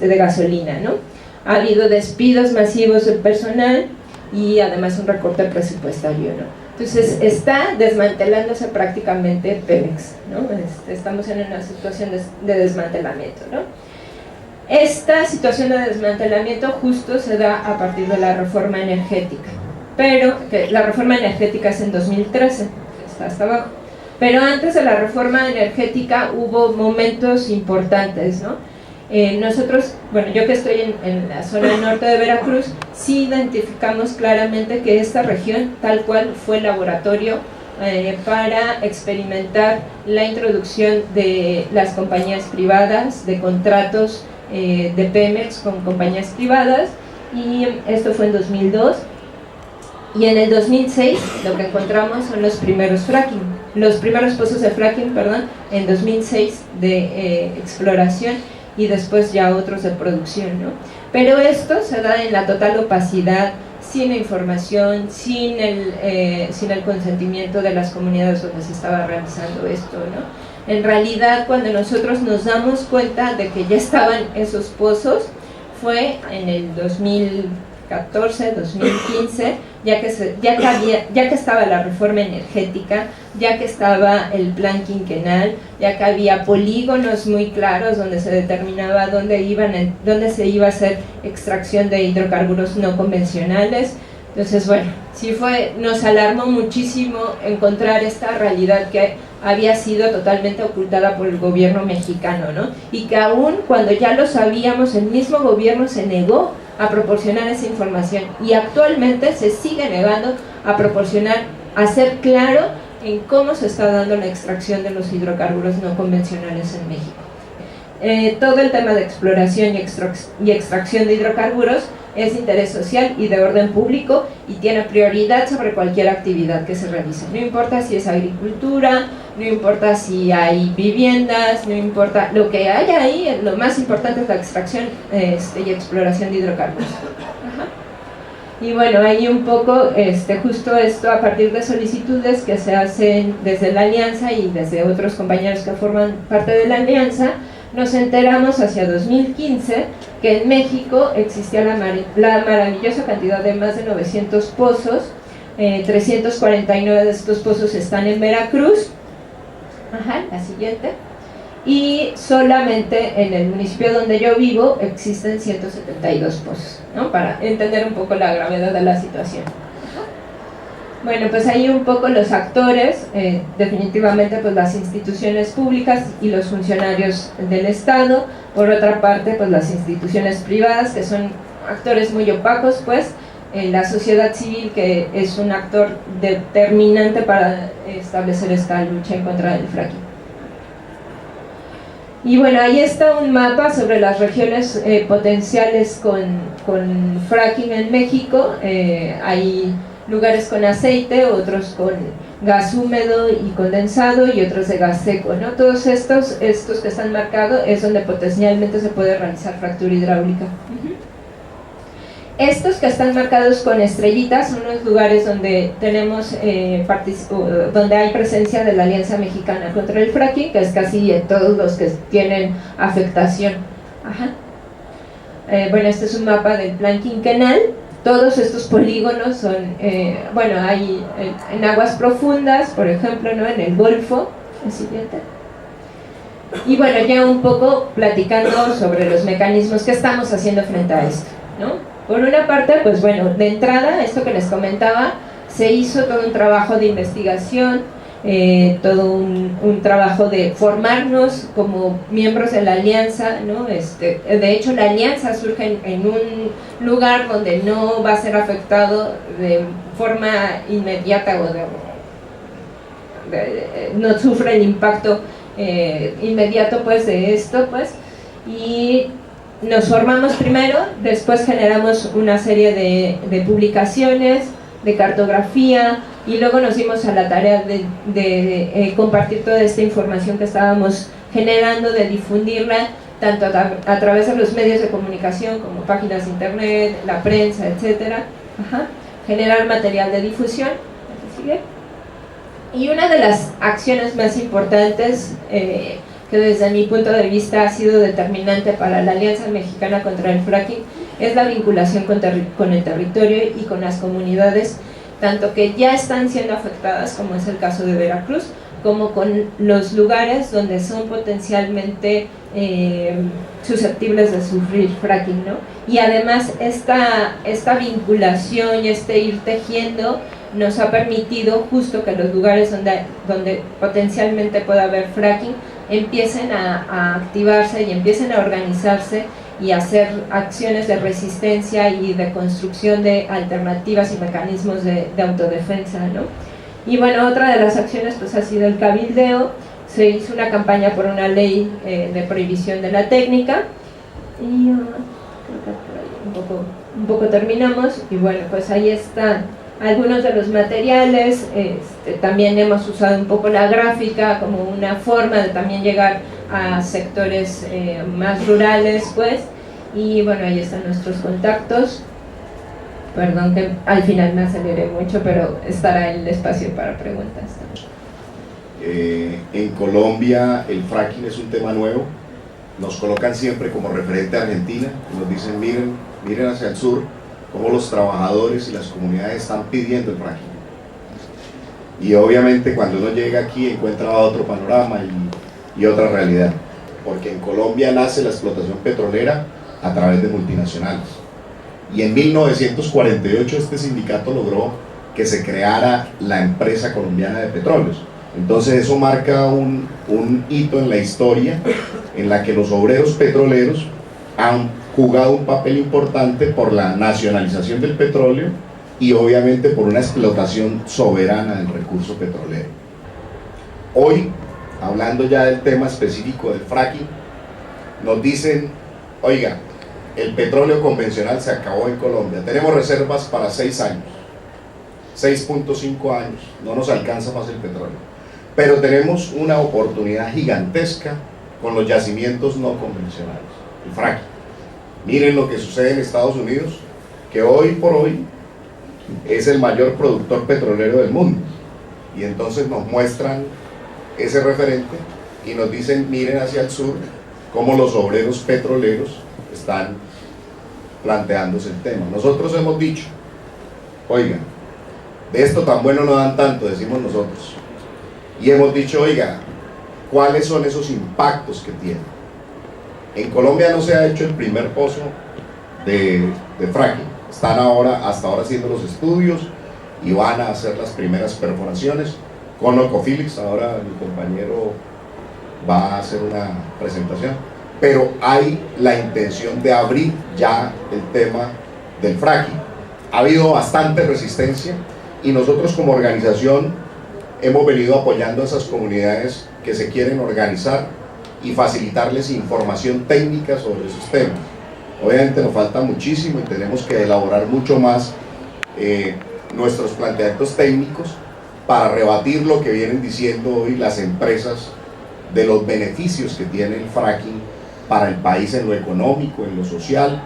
gasolina, ¿no? Ha habido despidos masivos del personal y además un recorte presupuestario, ¿no? Entonces está desmantelándose prácticamente Pemex, ¿no? Estamos en una situación de desmantelamiento, ¿no? Esta situación de desmantelamiento justo se da a partir de la reforma energética, pero que la reforma energética es en 2013, está hasta abajo, pero antes de la reforma energética hubo momentos importantes, ¿no? Nosotros, bueno, yo que estoy en la zona norte de Veracruz, sí identificamos claramente que esta región tal cual fue laboratorio para experimentar la introducción de las compañías privadas, de contratos de Pemex con compañías privadas, y esto fue en 2002. Y en el 2006 lo que encontramos son los primeros pozos de fracking, perdón, en 2006 de exploración, y después ya otros de producción, ¿no? Pero esto se da en la total opacidad, sin información, sin el consentimiento de las comunidades donde se estaba realizando esto, ¿no? En realidad, cuando nosotros nos damos cuenta de que ya estaban esos pozos, fue en el 2014, 2015, ya que estaba la reforma energética, ya que estaba el plan quinquenal, ya que había polígonos muy claros donde se determinaba dónde se iba a hacer extracción de hidrocarburos no convencionales. Entonces, bueno, nos alarmó muchísimo encontrar esta realidad que había sido totalmente ocultada por el gobierno mexicano, ¿no? Y que aún cuando ya lo sabíamos, el mismo gobierno se negó a proporcionar esa información, y actualmente se sigue negando a proporcionar, a ser claro en cómo se está dando la extracción de los hidrocarburos no convencionales en México. Todo el tema de exploración y extracción de hidrocarburos es de interés social y de orden público y tiene prioridad sobre cualquier actividad que se realice. No importa si es agricultura, no importa si hay viviendas, no importa lo que haya ahí, lo más importante es la extracción y exploración de hidrocarburos. Ajá. Y bueno, hay un poco justo esto a partir de solicitudes que se hacen desde la Alianza y desde otros compañeros que forman parte de la Alianza. Nos enteramos hacia 2015 que en México existía la maravillosa cantidad de más de 900 pozos, 349 de estos pozos están en Veracruz. Ajá, la siguiente. Y solamente en el municipio donde yo vivo existen 172 pozos, ¿no? Para entender un poco la gravedad de la situación. Bueno, pues ahí un poco los actores, definitivamente pues las instituciones públicas y los funcionarios del Estado. Por otra parte, pues las instituciones privadas, que son actores muy opacos, pues la sociedad civil, que es un actor determinante para establecer esta lucha en contra del fracking. Y bueno, ahí está un mapa sobre las regiones potenciales con fracking en México. Hay lugares con aceite, otros con gas húmedo y condensado y otros de gas seco, ¿no? Todos estos que están marcados es donde potencialmente se puede realizar fractura hidráulica. Estos que están marcados con estrellitas son los lugares donde tenemos donde hay presencia de la Alianza Mexicana contra el Fracking, que es casi en todos los que tienen afectación. Bueno, este es un mapa del plan quinquenal. Todos estos polígonos son, bueno, hay en aguas profundas, por ejemplo, ¿no? En el Golfo. El siguiente. Y bueno, ya un poco platicando sobre los mecanismos que estamos haciendo frente a esto, ¿no? Por una parte, pues bueno, de entrada, esto que les comentaba, se hizo todo un trabajo de investigación, todo un trabajo de formarnos como miembros de la alianza, ¿no? De hecho, la alianza surge en un lugar donde no va a ser afectado de forma inmediata o no sufre el impacto inmediato pues de esto, pues, y nos formamos primero, después generamos una serie de publicaciones, de cartografía, y luego nos dimos a la tarea de compartir toda esta información que estábamos generando, de difundirla tanto a través de los medios de comunicación como páginas de internet, la prensa, etcétera. Generar material de difusión. Y una de las acciones más importantes que desde mi punto de vista ha sido determinante para la Alianza Mexicana contra el Fracking es la vinculación con el territorio y con las comunidades, tanto que ya están siendo afectadas, como es el caso de Veracruz, como con los lugares donde son potencialmente susceptibles de sufrir fracking, ¿no? Y además esta vinculación y ir tejiendo nos ha permitido justo que los lugares donde potencialmente pueda haber fracking empiecen a activarse y empiecen a organizarse y hacer acciones de resistencia y de construcción de alternativas y mecanismos de autodefensa, ¿no? Y bueno, otra de las acciones pues ha sido el cabildeo. Se hizo una campaña por una ley de prohibición de la técnica y creo que por ahí un poco terminamos. Y bueno, pues ahí están algunos de los materiales. También hemos usado un poco la gráfica como una forma de también llegar a sectores más rurales, pues. Y bueno, ahí están nuestros contactos. Perdón que al final me aceleré mucho, pero estará el espacio para preguntas. En Colombia el fracking es un tema nuevo. Nos colocan siempre como referente a Argentina. Nos dicen, miren hacia el sur, cómo los trabajadores y las comunidades están pidiendo el fracking. Y obviamente cuando uno llega aquí encuentra otro panorama y otra realidad. Porque en Colombia nace la explotación petrolera a través de multinacionales. Y en 1948 este sindicato logró que se creara la empresa colombiana de petróleos. Entonces eso marca un hito en la historia en la que los obreros petroleros han jugado un papel importante por la nacionalización del petróleo y obviamente por una explotación soberana del recurso petrolero. Hoy, hablando ya del tema específico del fracking, nos dicen, oiga, el petróleo convencional se acabó en Colombia, tenemos reservas para 6 años, 6.5 años, no nos alcanza más el petróleo, pero tenemos una oportunidad gigantesca con los yacimientos no convencionales, el fracking. Miren lo que sucede en Estados Unidos, que hoy por hoy es el mayor productor petrolero del mundo, y entonces nos muestran ese referente y nos dicen, miren hacia el sur cómo los obreros petroleros están planteándose el tema. Nosotros hemos dicho, oiga, de esto tan bueno no dan tanto, decimos nosotros, y hemos dicho, oiga, ¿cuáles son esos impactos que tiene? En Colombia no se ha hecho el primer pozo de fracking, están hasta ahora haciendo los estudios y van a hacer las primeras perforaciones con ConocoPhillips. Ahora mi compañero va a hacer una presentación, pero hay la intención de abrir ya el tema del fracking. Ha habido bastante resistencia y nosotros como organización hemos venido apoyando a esas comunidades que se quieren organizar y facilitarles información técnica sobre esos temas. Obviamente nos falta muchísimo y tenemos que elaborar mucho más nuestros planteamientos técnicos para rebatir lo que vienen diciendo hoy las empresas de los beneficios que tiene el fracking para el país en lo económico, en lo social,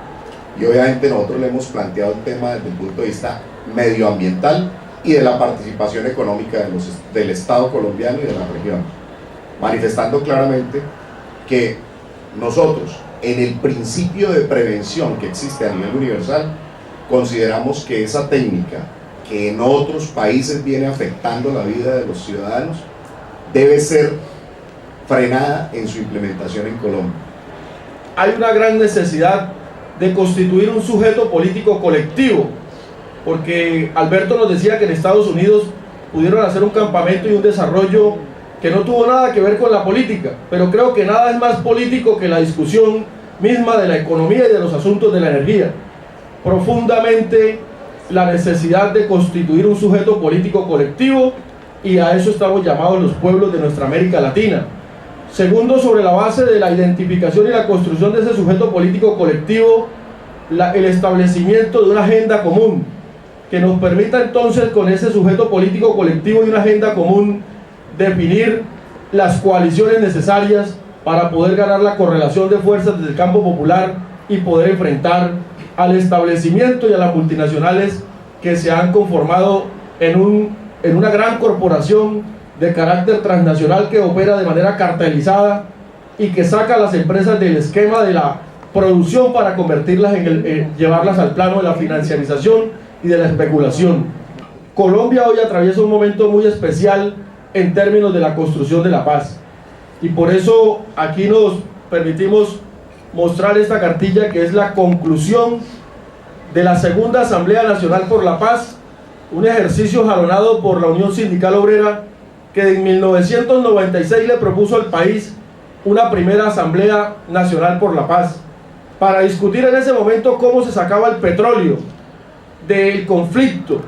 y obviamente nosotros le hemos planteado el tema desde el punto de vista medioambiental y de la participación económica del Estado colombiano y de la región, manifestando claramente que nosotros, en el principio de prevención que existe a nivel universal, consideramos que esa técnica que en otros países viene afectando la vida de los ciudadanos debe ser frenada en su implementación en Colombia. Hay una gran necesidad de constituir un sujeto político colectivo, porque Alberto nos decía que en Estados Unidos pudieron hacer un campamento y un desarrollo que no tuvo nada que ver con la política, pero creo que nada es más político que la discusión misma de la economía y de los asuntos de la energía. Profundamente la necesidad de constituir un sujeto político colectivo, y a eso estamos llamados los pueblos de nuestra América Latina. Segundo, sobre la base de la identificación y la construcción de ese sujeto político colectivo, el establecimiento de una agenda común, que nos permita entonces con ese sujeto político colectivo y una agenda común definir las coaliciones necesarias para poder ganar la correlación de fuerzas desde el campo popular y poder enfrentar al establecimiento y a las multinacionales que se han conformado en una gran corporación de carácter transnacional que opera de manera cartelizada y que saca a las empresas del esquema de la producción para convertirlas llevarlas al plano de la financiarización y de la especulación. Colombia hoy atraviesa un momento muy especial en términos de la construcción de la paz, y por eso aquí nos permitimos mostrar esta cartilla, que es la conclusión de la segunda Asamblea Nacional por la Paz, un ejercicio jalonado por la Unión Sindical Obrera, que en 1996 le propuso al país una primera Asamblea Nacional por la Paz, para discutir en ese momento cómo se sacaba el petróleo del conflicto,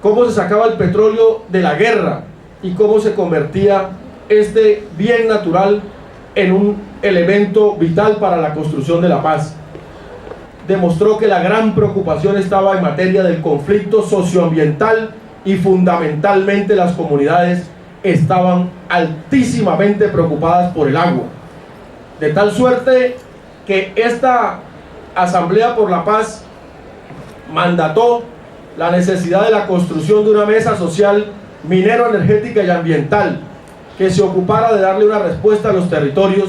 cómo se sacaba el petróleo de la guerra y cómo se convertía este bien natural en un elemento vital para la construcción de la paz. Demostró que la gran preocupación estaba en materia del conflicto socioambiental, y fundamentalmente las comunidades estaban altísimamente preocupadas por el agua, de tal suerte que esta Asamblea por la Paz mandató la necesidad de la construcción de una mesa social minero, energética y ambiental que se ocupara de darle una respuesta a los territorios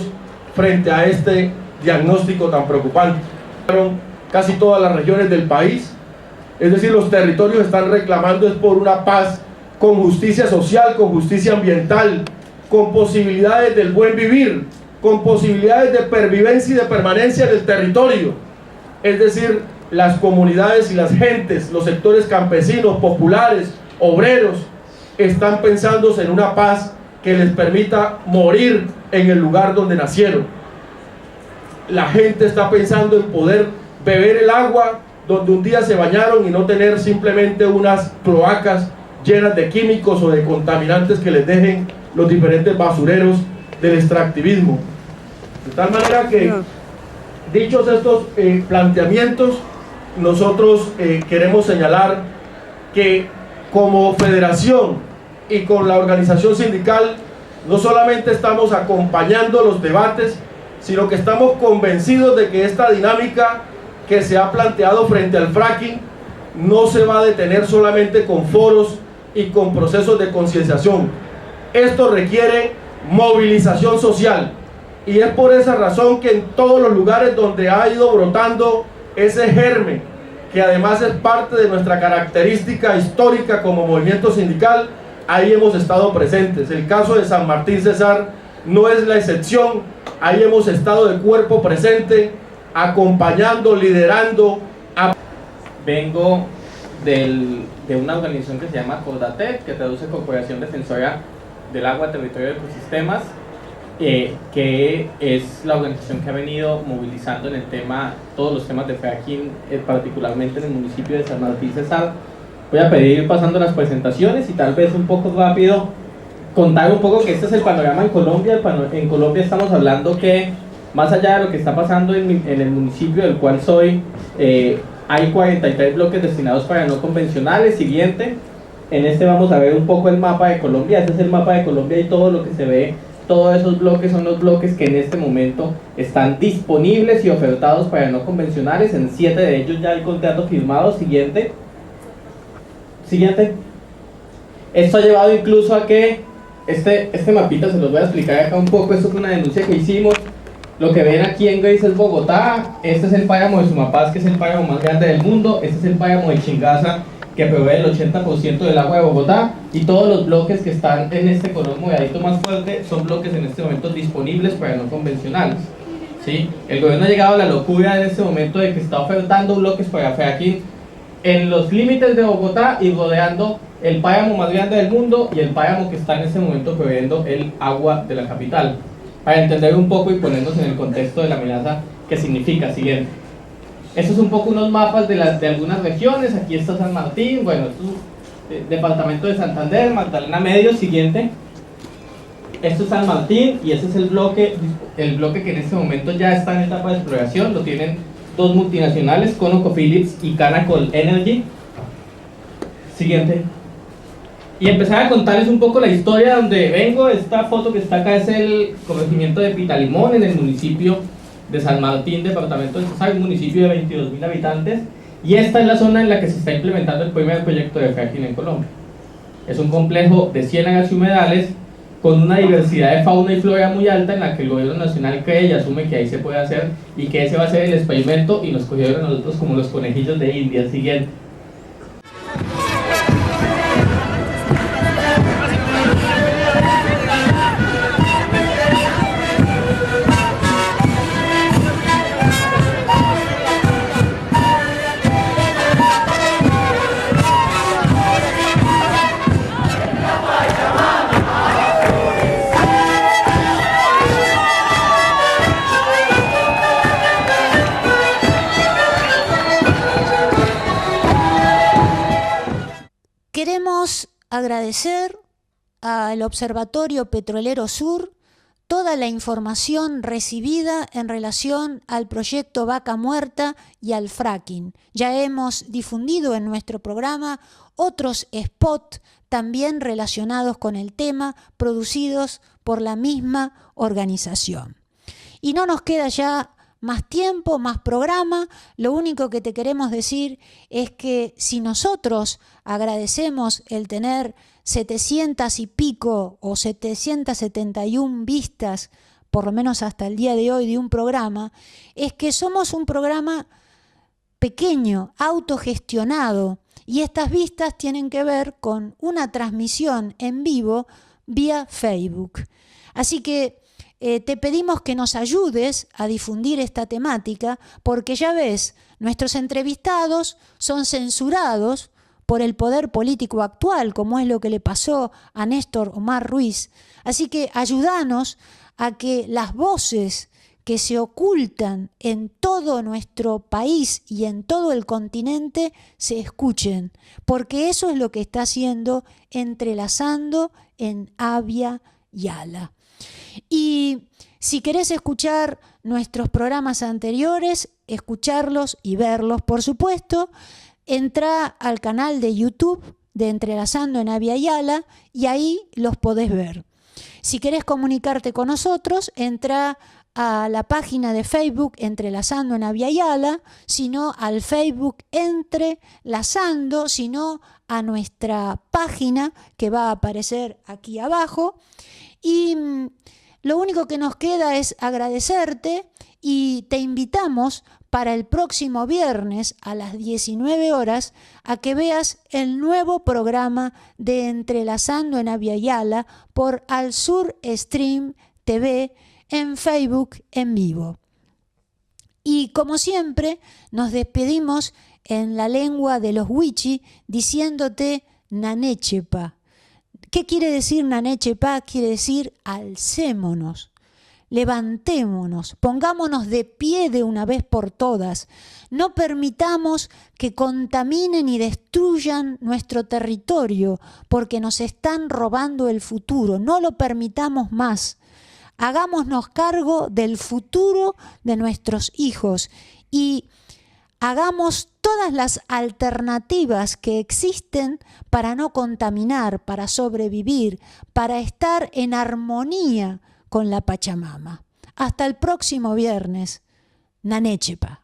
frente a este diagnóstico tan preocupante. Casi todas las regiones del país, es decir, los territorios están reclamando es por una paz con justicia social, con justicia ambiental, con posibilidades del buen vivir, con posibilidades de pervivencia y de permanencia en el territorio. Es decir, las comunidades y las gentes, los sectores campesinos, populares, obreros, están pensándose en una paz que les permita morir en el lugar donde nacieron. La gente está pensando en poder beber el agua donde un día se bañaron y no tener simplemente unas cloacas llenas de químicos o de contaminantes que les dejen los diferentes basureros del extractivismo. De tal manera que, dichos estos planteamientos, nosotros queremos señalar que como federación y con la organización sindical no solamente estamos acompañando los debates, sino que estamos convencidos de que esta dinámica que se ha planteado frente al fracking no se va a detener solamente con foros y con procesos de concienciación. Esto requiere movilización social, y es por esa razón que en todos los lugares donde ha ido brotando ese germen, que además es parte de nuestra característica histórica como movimiento sindical, ahí hemos estado presentes. El caso de San Martín Cesar no es la excepción, ahí hemos estado de cuerpo presente, acompañando, liderando. Vengo de una organización que se llama CODATEC, que traduce Corporación Defensora del Agua, Territorio y Ecosistemas, que es la organización que ha venido movilizando en el tema, todos los temas de fracking, particularmente en el municipio de San Martín Cesar. Voy a pedir ir pasando las presentaciones y tal vez un poco rápido contar un poco que este es el panorama en Colombia. En Colombia estamos hablando que, más allá de lo que está pasando en el municipio del cual soy, hay 43 bloques destinados para no convencionales. Siguiente. En este vamos a ver un poco el mapa de Colombia. Este es el mapa de Colombia y todo lo que se ve, todos esos bloques son los bloques que en este momento están disponibles y ofertados para no convencionales. En 7 de ellos ya hay contratos firmados. Siguiente. Siguiente. Esto ha llevado incluso a que este mapita, se los voy a explicar acá un poco. Esto fue una denuncia que hicimos. Lo que ven aquí en gris es Bogotá. Este es el páramo de Sumapaz, que es el páramo más grande del mundo. Este es el páramo de Chingaza, que provee el 80% del agua de Bogotá, y todos los bloques que están en este color moradito más fuerte son bloques en este momento disponibles para no convencionales. ¿Sí? El gobierno ha llegado a la locura en este momento de que está ofertando bloques para fracking en los límites de Bogotá y rodeando el páramo más grande del mundo y el páramo que está en este momento proveyendo el agua de la capital, para entender un poco y ponernos en el contexto de la amenaza que significa. Siguiente. Estos son un poco unos mapas de algunas regiones. Aquí está San Martín, bueno, esto es departamento de Santander, Magdalena Medio. Siguiente. Esto es San Martín y este es el bloque que en este momento ya está en etapa de exploración. Lo tienen dos multinacionales, ConocoPhillips y Canacol Energy. Siguiente. Y empezar a contarles un poco la historia de donde vengo. Esta foto que está acá es el corregimiento de Pitalimón, en el municipio de San Martín, departamento de Sosay, un municipio de 22.000 habitantes, y esta es la zona en la que se está implementando el primer proyecto de fracking en Colombia. Es un complejo de ciénagas y humedales con una diversidad de fauna y flora muy alta, en la que el gobierno nacional cree y asume que ahí se puede hacer y que ese va a ser el experimento, y nos cogieron a nosotros como los conejillos de India. Siguiente. Queremos agradecer al Observatorio Petrolero Sur toda la información recibida en relación al proyecto Vaca Muerta y al fracking. Ya hemos difundido en nuestro programa otros spots también relacionados con el tema, producidos por la misma organización. Y no nos queda ya más tiempo, más programa. Lo único que te queremos decir es que si nosotros agradecemos el tener 700 y pico o 771 vistas, por lo menos hasta el día de hoy, de un programa, es que somos un programa pequeño, autogestionado, y estas vistas tienen que ver con una transmisión en vivo vía Facebook. Así que te pedimos que nos ayudes a difundir esta temática, porque ya ves, nuestros entrevistados son censurados por el poder político actual, como es lo que le pasó a Néstor Omar Ruiz. Así que ayúdanos a que las voces que se ocultan en todo nuestro país y en todo el continente se escuchen, porque eso es lo que está haciendo Entrelazando en Abya Yala. Y si querés escuchar nuestros programas anteriores, escucharlos y verlos, por supuesto, entra al canal de YouTube de Entrelazando en Abya Yala y ahí los podés ver. Si querés comunicarte con nosotros, entra a la página de Facebook Entrelazando en Abya Yala, sino al Facebook Entrelazando, sino a nuestra página que va a aparecer aquí abajo. Y lo único que nos queda es agradecerte y te invitamos para el próximo viernes a las 19 horas a que veas el nuevo programa de Entrelazando en Abya Yala por Al Sur Stream TV en Facebook en vivo. Y como siempre, nos despedimos en la lengua de los Wichi diciéndote Nanechepa. ¿Qué quiere decir Nanechepa? Quiere decir alcémonos. levantémonos, pongámonos de pie de una vez por todas. No permitamos que contaminen y destruyan nuestro territorio porque nos están robando el futuro. No lo permitamos más. Hagámonos cargo del futuro de nuestros hijos y hagamos todas las alternativas que existen para no contaminar, para sobrevivir, para estar en armonía con la Pachamama. Hasta el próximo viernes. Nanechepa.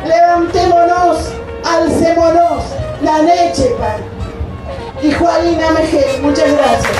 Levantémonos, alcémonos, Nanechepa. Y Juanina Mejel, muchas gracias.